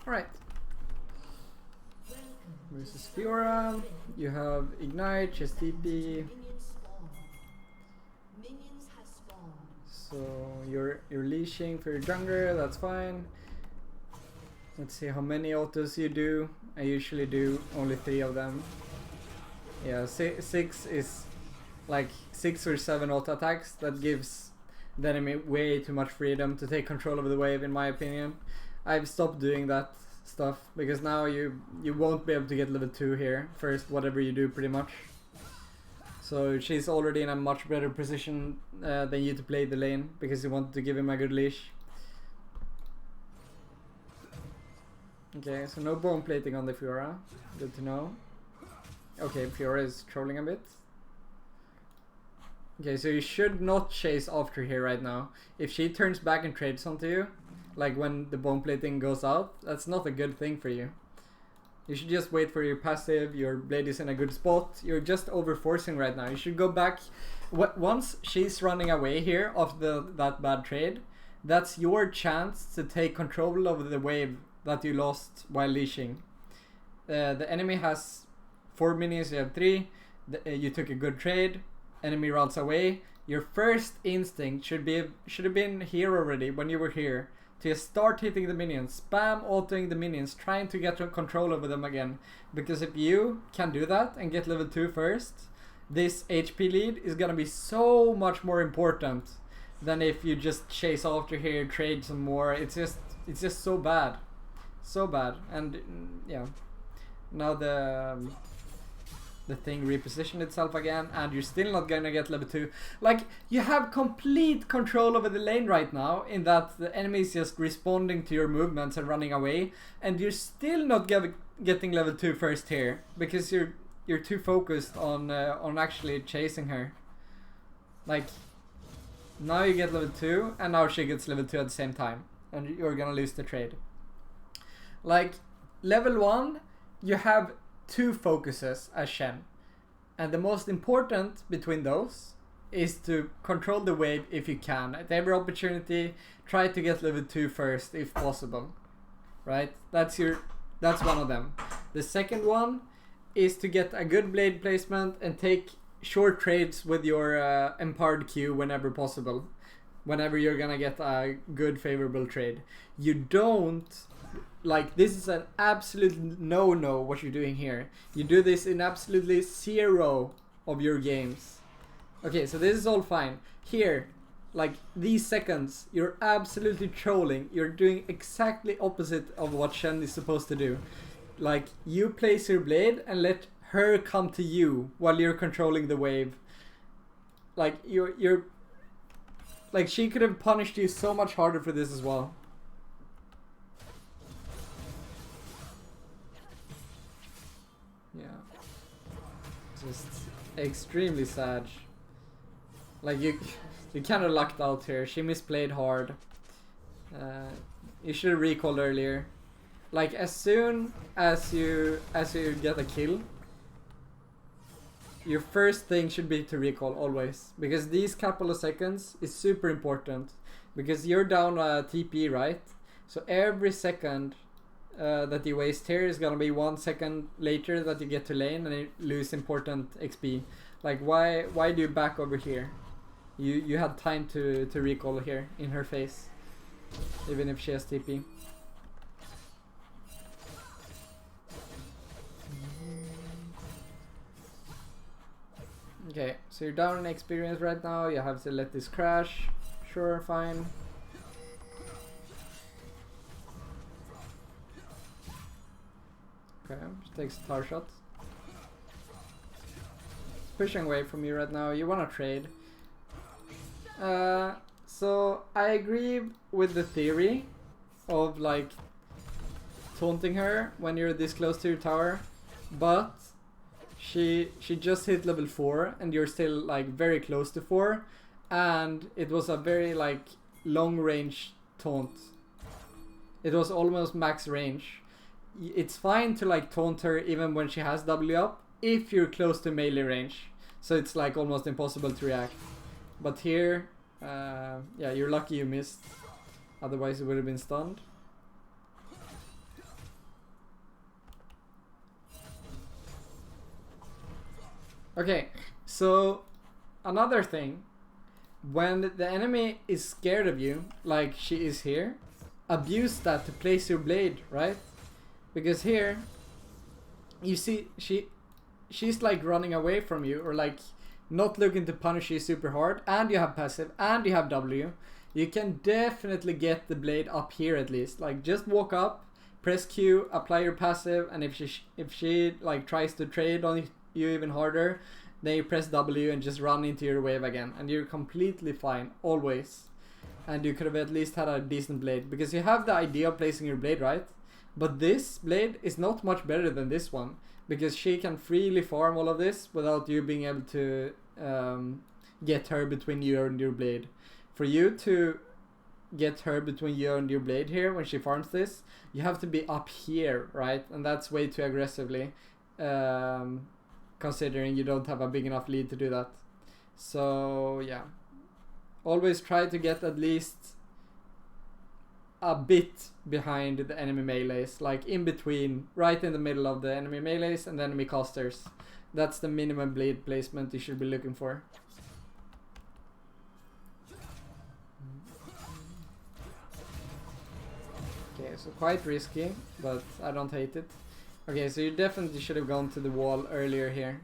Alright. Versus Fiora, you have Ignite, just TP. So you're leashing for your jungler, that's fine. Let's see how many autos you do. I usually do only 3 of them. Yeah, 6 is like 6 or 7 auto attacks. That gives the enemy way too much freedom to take control of the wave, in my opinion. I've stopped doing that stuff because now you won't be able to get level 2 here first, whatever you do, pretty much. So she's already in a much better position than you to play the lane because you wanted to give him a good leash. Okay, so no bone plating on the Fiora. Good to know. Okay, Fiora is trolling a bit. Okay, so you should not chase after here right now. If she turns back and trades onto you, like when the bone plating goes out, that's not a good thing for you. You should just wait for your passive, your blade is in a good spot. You're just overforcing right now. You should go back. Once she's running away here of that bad trade, that's your chance to take control of the wave that you lost while leashing. The enemy has 4 minions, you have 3. You took a good trade. Enemy runs away. Your first instinct should have been here already when you were here. To start hitting the minions, spam autoing the minions, trying to get control over them again. Because if you can do that and get level 2 first, this HP lead is gonna be so much more important than if you just chase after here, trade some more. It's just so bad. So bad. And yeah, now the thing repositioned itself again, and you're still not gonna get level 2. Like, you have complete control over the lane right now, in that the enemy is just responding to your movements and running away, and you're still not getting level 2 first here because you're too focused on actually chasing her. Like, now you get level 2, and now she gets level 2 at the same time, and you're gonna lose the trade. Like, level 1, you have 2 focuses as Shen, and the most important between those is to control the wave if you can. At every opportunity, try to get level 2 first if possible, right? That's one of them. The second one is to get a good blade placement and take short trades with your empowered Q whenever possible, whenever you're gonna get a good favorable trade. You don't, like, this is an absolute no-no what you're doing here. You do this in absolutely 0 of your games. Okay, so this is all fine. Here, like, these seconds, you're absolutely trolling. You're doing exactly opposite of what Shen is supposed to do. Like, you place your blade and let her come to you while you're controlling the wave. Like, you're like, she could have punished you so much harder for this as well. Yeah, just extremely sad. Like, you kind of lucked out here. She misplayed hard. You should have recalled earlier. Like, as soon as you get a kill, your first thing should be to recall always, because these couple of seconds is super important, because you're down a TP, right? So every second that you waste here is gonna be 1 second later that you get to lane and you lose important XP. Like, why do you back over here? You had time to recall here in her face, even if she has TP. Okay, so you're down in experience right now. You have to let this crash. Sure, fine. Okay, she takes a tower shot. Pushing away from you right now. You want to trade. So I agree with the theory of, like, taunting her when you're this close to your tower, but she just hit level 4 and you're still, like, very close to 4, and it was a very, like, long range taunt. It was almost max range. It's fine to, like, taunt her even when she has W up if you're close to melee range, so it's, like, almost impossible to react. But here, yeah, you're lucky you missed, otherwise you would have been stunned. Okay, so another thing, when the enemy is scared of you, like she is here, abuse that to place your blade, right? Because here, you see, she's like running away from you, or like not looking to punish you super hard, and you have passive, and you have W. You can definitely get the blade up here at least. Like just walk up, press Q, apply your passive, and if she like tries to trade on you even harder, then you press W and just run into your wave again, and you're completely fine always. And you could have at least had a decent blade, because you have the idea of placing your blade, right? But this blade is not much better than this one, because she can freely farm all of this without you being able to get her between you and your blade. For you to get her between you and your blade here when she farms this, you have to be up here, right? And that's way too aggressively, considering you don't have a big enough lead to do that. So yeah, always try to get at least a bit behind the enemy melees, like in between, right in the middle of the enemy melees and the enemy casters. That's the minimum blade placement you should be looking for. Okay, so quite risky, but I don't hate it. Okay, so you definitely should have gone to the wall earlier here.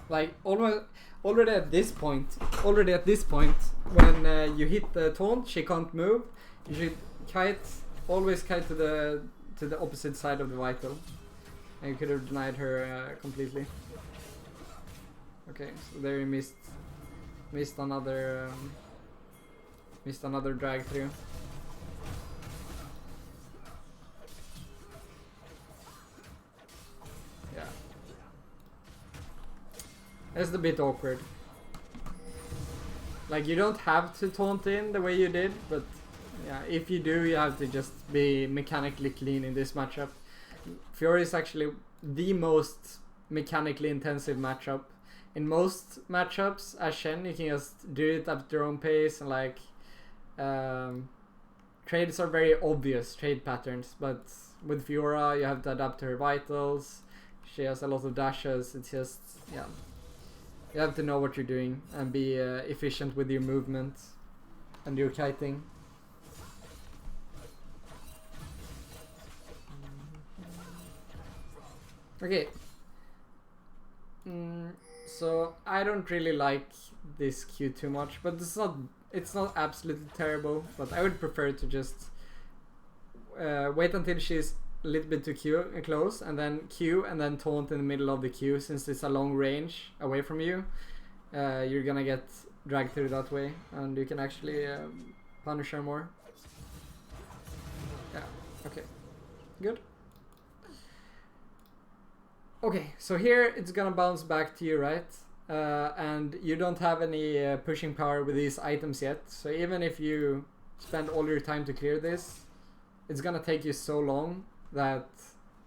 Like already at this point, when you hit the taunt, she can't move. You should always kite to the opposite side of the vital, and you could have denied her completely. Okay, so there you missed another drag through. Yeah. It's a bit awkward. Like, you don't have to taunt in the way you did, but yeah, if you do, you have to just be mechanically clean in this matchup. Fiora is actually the most mechanically intensive matchup. In most matchups, as Shen, you can just do it at your own pace, and like trades are very obvious trade patterns, but with Fiora you have to adapt to her vitals. She has a lot of dashes. It's just, yeah, you have to know what you're doing and be efficient with your movement and your kiting. Okay. So I don't really like this Q too much, but it's not absolutely terrible, but I would prefer to just wait until she's a little bit too close, and then Q, and then taunt in the middle of the Q. Since it's a long range away from you, you're gonna get dragged through that way, and you can actually punish her more. Yeah, okay, good. Okay, so here it's gonna bounce back to you, right? And you don't have any pushing power with these items yet, so even if you spend all your time to clear this, it's gonna take you so long that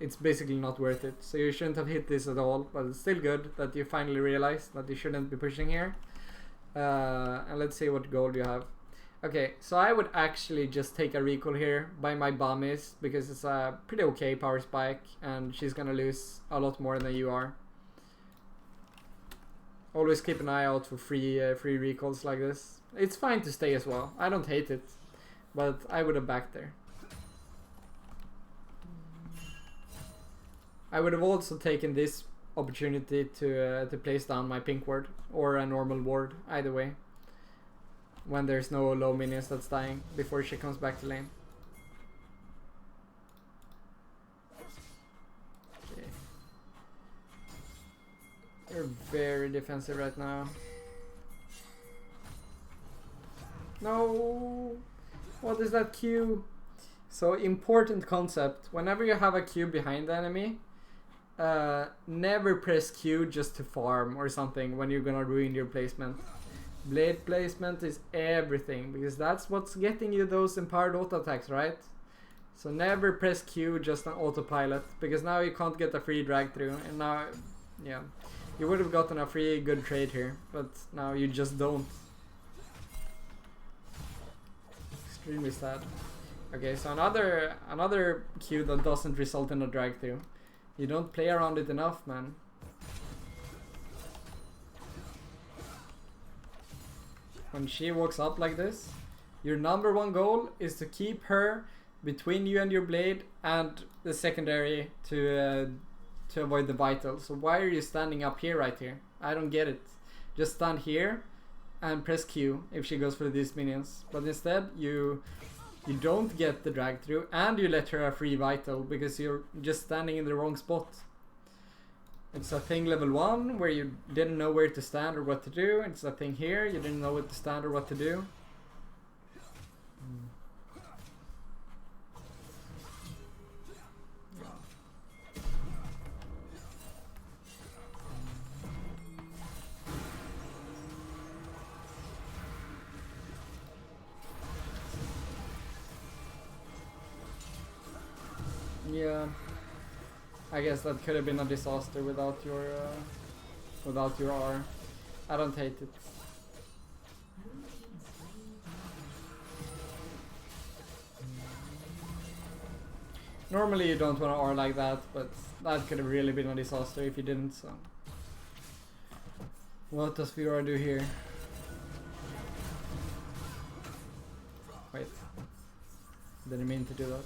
it's basically not worth it. So you shouldn't have hit this at all, but it's still good that you finally realized that you shouldn't be pushing here. And let's see what gold you have. Okay, so I would actually just take a recall here by my Bamis, because it's a pretty okay power spike, and she's gonna lose a lot more than you are. Always keep an eye out for free recalls like this. It's fine to stay as well. I don't hate it, but I would have backed there. I would have also taken this opportunity to place down my pink ward or a normal ward, either way, when there's no low minions that's dying before she comes back to lane. Okay. You're very defensive right now. No! What is that Q? So, important concept. Whenever you have a Q behind the enemy, never press Q just to farm or something when you're gonna ruin your placement. Blade placement is everything, because that's what's getting you those empowered auto attacks, right? So never press Q just on autopilot, because now you can't get a free drag through, and now, yeah, you would have gotten a free good trade here, but now you just don't. Extremely sad. Okay, so another Q that doesn't result in a drag through. You don't play around it enough, man. When she walks up like this, your number one goal is to keep her between you and your blade and the secondary to avoid the vital. So why are you standing up here right here? I don't get it. Just stand here and press Q if she goes for these minions. But instead you don't get the drag through and you let her a free vital because you're just standing in the wrong spot. It's a thing level 1 where you didn't know where to stand or what to do. It's a thing here, you didn't know where to stand or what to do. Yeah, I guess that could have been a disaster without your R. I don't hate it. Normally you don't want to R like that, but that could have really been a disaster if you didn't. So, what does Fiora do here? Wait, didn't mean to do that.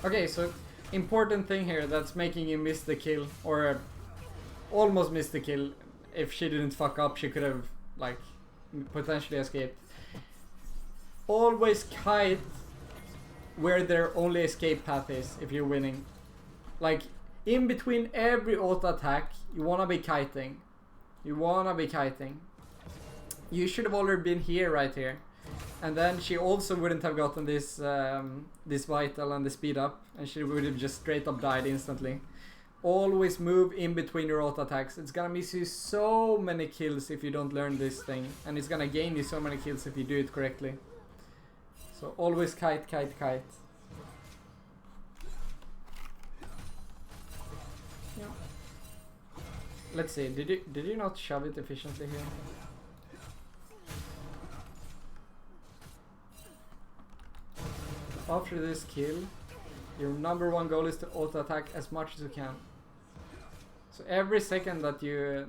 Okay, so important thing here that's making you miss the kill, or almost miss the kill. If she didn't fuck up, she could have like potentially escaped. Always kite where their only escape path is if you're winning. Like in between every auto attack, you wanna be kiting. You wanna be kiting. You should have already been here, right here. And then she also wouldn't have gotten this this vital and the speed up, and she would have just straight up died instantly. Always move in between your auto attacks. It's gonna miss you so many kills if you don't learn this thing, and it's gonna gain you so many kills if you do it correctly. So always kite, kite, kite. Yeah. Let's see. Did you not shove it efficiently here? After this kill, your number one goal is to auto attack as much as you can. So every second that you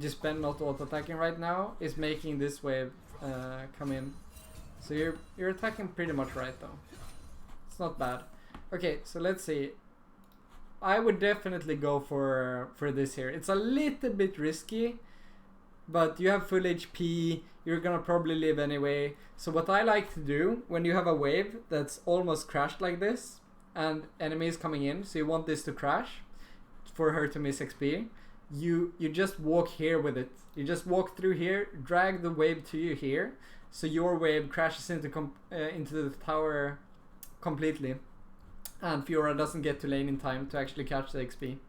spend not auto attacking right now is making this wave come in. So you're attacking pretty much right though. It's not bad. Okay, so let's see. I would definitely go for this here. It's a little bit risky, but you have full HP, you're gonna probably live anyway. So what I like to do when you have a wave that's almost crashed like this and enemies coming in, so you want this to crash for her to miss XP, you just walk here with it. You just walk through here, drag the wave to you here, so your wave crashes into the tower completely, and Fiora doesn't get to lane in time to actually catch the XP.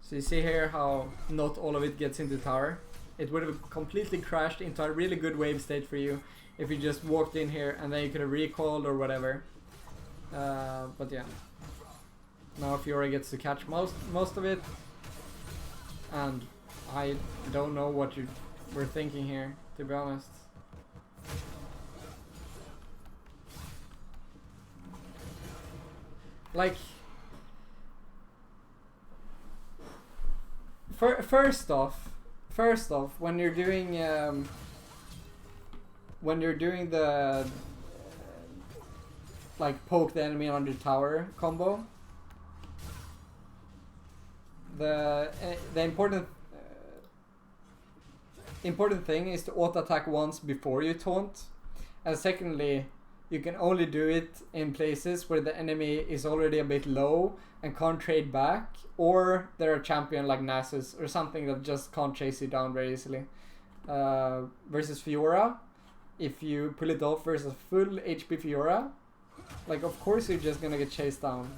So you see here how not all of it gets into the tower. It would have completely crashed into a really good wave state for you if you just walked in here and then you could have recalled or whatever. But yeah. Now Fiora gets to catch most of it. And I don't know what you were thinking here, to be honest. Like, first off, when you're doing the like poke the enemy under tower combo, the important thing is to auto attack once before you taunt, and secondly, you can only do it in places where the enemy is already a bit low and can't trade back, or they're a champion like Nasus or something that just can't chase you down very easily. Versus Fiora, if you pull it off versus full HP Fiora, like of course you're just gonna get chased down.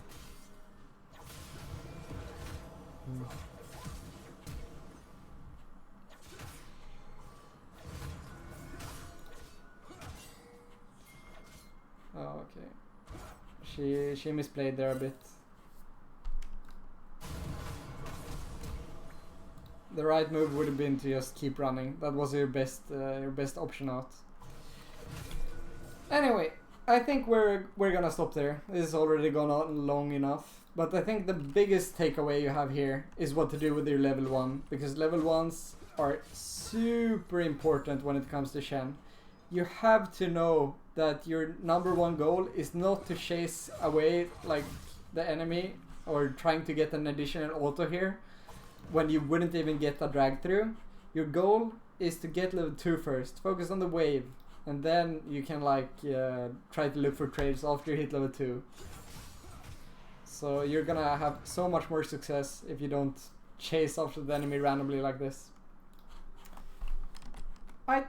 Oh, okay. She misplayed there a bit. The right move would have been to just keep running. That was your best option out. Anyway, I think we're gonna stop there. This has already gone on long enough. But I think the biggest takeaway you have here is what to do with your level 1. Because level 1s are super important when it comes to Shen. You have to know that your #1 goal is not to chase away like the enemy or trying to get an additional auto here when you wouldn't even get a drag through. Your goal is to get level 2 first. Focus on the wave, and then you can like try to look for trades after you hit level 2. So you're gonna have so much more success if you don't chase after the enemy randomly like this. Right.